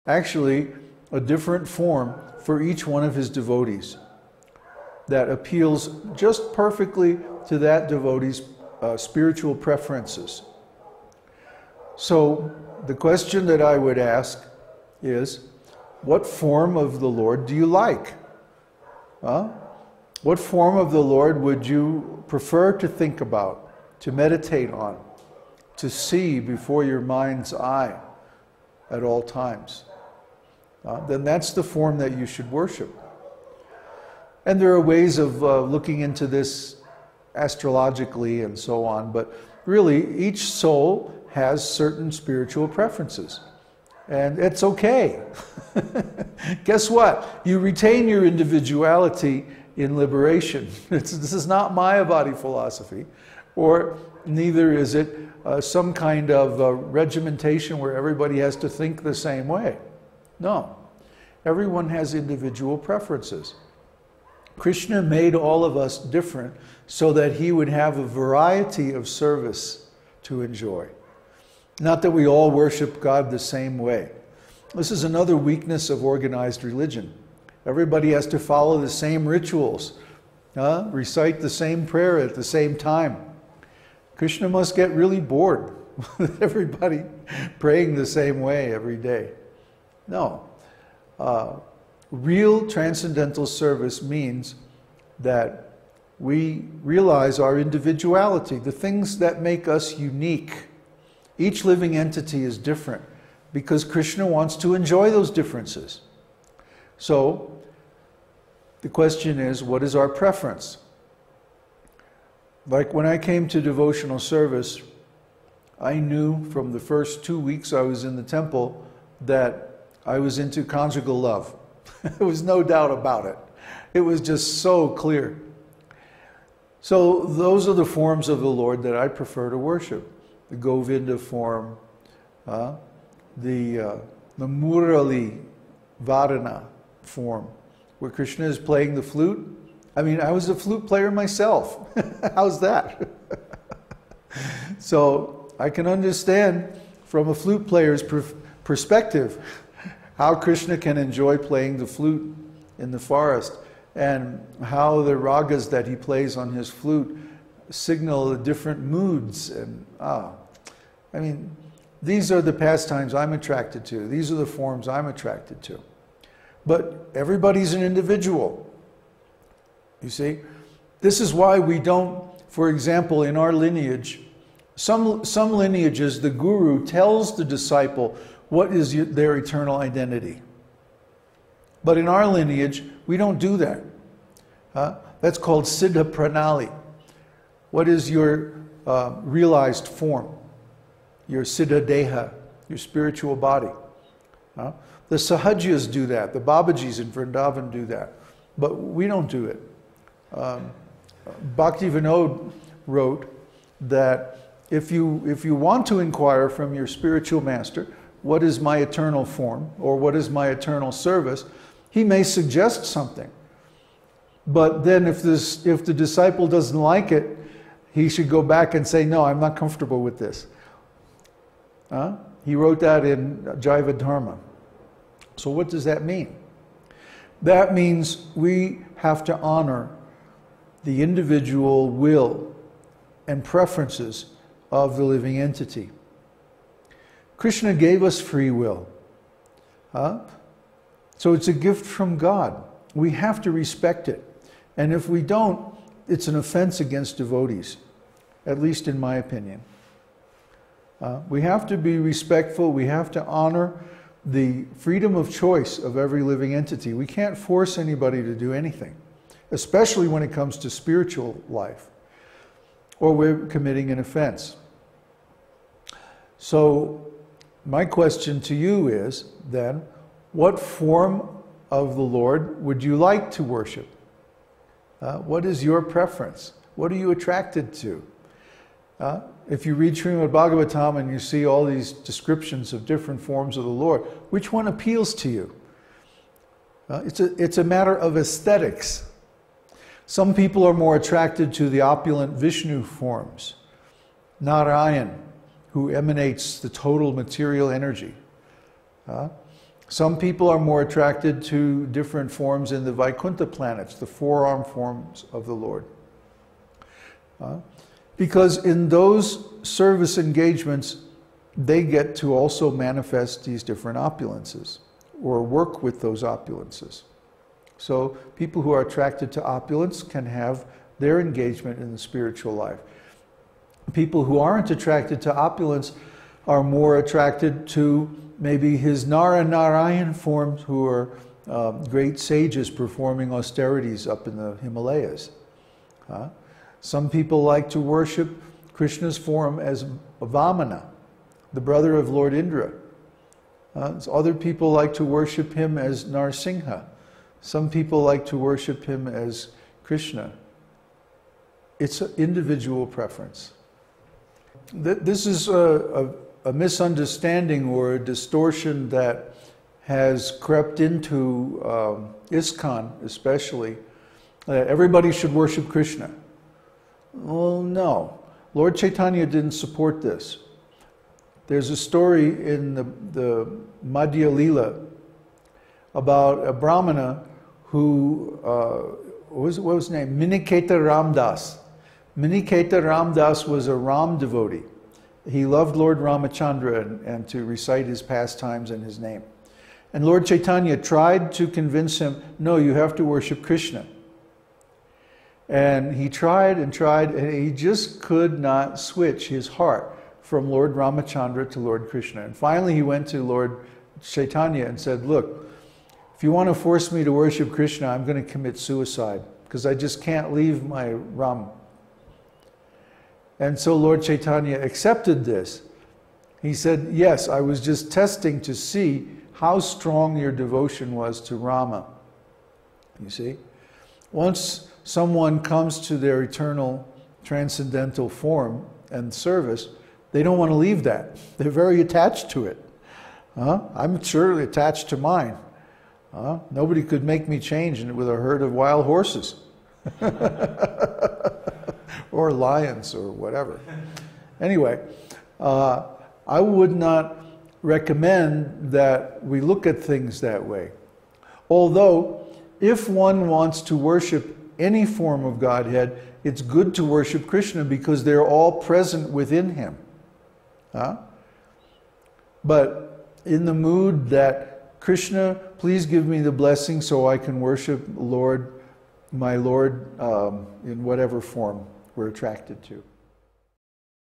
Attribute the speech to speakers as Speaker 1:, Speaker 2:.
Speaker 1: actually a different form for each one of his devotees that appeals just perfectly to that devotee's spiritual preferences. So the question that I would ask is, what form of the Lord do you like? What form of the Lord would you prefer to think about, to meditate on, to see before your mind's eye at all times? Then that's the form that you should worship. And there are ways of looking into this astrologically and so on, but really each soul has certain spiritual preferences. And it's okay. Guess what? You retain your individuality in liberation. This is not Mayavadi philosophy, or neither is it some kind of regimentation where everybody has to think the same way. No. Everyone has individual preferences. Krishna made all of us different so that he would have a variety of service to enjoy. Not that we all worship God the same way. This is another weakness of organized religion. Everybody has to follow the same rituals, recite the same prayer at the same time. Krishna must get really bored with everybody praying the same way every day. No. Real transcendental service means that we realize our individuality, the things that make us unique. Each living entity is different because Krishna wants to enjoy those differences. So, the question is, what is our preference? Like when I came to devotional service, I knew from the first 2 weeks I was in the temple that I was into conjugal love. There was no doubt about it. It was just so clear. So those are the forms of the Lord that I prefer to worship. The Govinda form, the Murali Varana form, where Krishna is playing the flute. I mean, I was a flute player myself. How's that? So I can understand from a flute player's perspective how Krishna can enjoy playing the flute in the forest, and how the ragas that he plays on his flute signal the different moods. And I mean, these are the pastimes I'm attracted to. These are the forms I'm attracted to. But everybody's an individual. You see? This is why we don't, for example, in our lineage, some lineages, the guru tells the disciple what is their eternal identity. But in our lineage, we don't do that. That's called Siddha Pranali. What is your realized form? Your Siddha Deha, your spiritual body. The Sahajyas do that. The Babajis in Vrindavan do that. But we don't do it. Bhakti Vinod wrote that if you want to inquire from your spiritual master, what is my eternal form, or what is my eternal service, he may suggest something. But then if the disciple doesn't like it, he should go back and say, no, I'm not comfortable with this. He wrote that in Jaiva Dharma. So what does that mean? That means we have to honor the individual will and preferences of the living entity. Krishna gave us free will. So it's a gift from God. We have to respect it. And if we don't, it's an offense against devotees, at least in my opinion. We have to be respectful. We have to honor the freedom of choice of every living entity. We can't force anybody to do anything, especially when it comes to spiritual life, or we're committing an offense. So my question to you is then, what form of the Lord would you like to worship? What is your preference? What are you attracted to? If you read Srimad Bhagavatam and you see all these descriptions of different forms of the Lord, which one appeals to you? It's a matter of aesthetics. Some people are more attracted to the opulent Vishnu forms, Narayan, who emanates the total material energy. Some people are more attracted to different forms in the Vaikuntha planets, the four-arm forms of the Lord. Because in those service engagements, they get to also manifest these different opulences or work with those opulences. So people who are attracted to opulence can have their engagement in the spiritual life. People who aren't attracted to opulence are more attracted to maybe his Narayan forms, who are great sages performing austerities up in the Himalayas. Some people like to worship Krishna's form as Vamana, the brother of Lord Indra. Other people like to worship him as Narsingha. Some people like to worship him as Krishna. It's an individual preference. This is a misunderstanding or a distortion that has crept into ISKCON especially, that everybody should worship Krishna. Well, no. Lord Chaitanya didn't support this. There's a story in the Madhya Lila about a Brahmana who, what was his name? Miniketa Ramdas. Miniketa Ramdas was a Ram devotee. He loved Lord Ramachandra and to recite his pastimes and his name. And Lord Chaitanya tried to convince him, no, you have to worship Krishna. And he tried, and he just could not switch his heart from Lord Ramachandra to Lord Krishna. And finally he went to Lord Chaitanya and said, look, if you want to force me to worship Krishna, I'm going to commit suicide, because I just can't leave my Ram. And so Lord Chaitanya accepted this. He said, yes, I was just testing to see how strong your devotion was to Rama. You see? Once someone comes to their eternal transcendental form and service, they don't want to leave that. They're very attached to it. I'm surely attached to mine. Nobody could make me change with a herd of wild horses. Or lions or whatever. Anyway, I would not recommend that we look at things that way. Although, if one wants to worship any form of Godhead, it's good to worship Krishna because they're all present within him. But in the mood that, Krishna, please give me the blessing so I can worship my Lord in whatever form we're attracted to.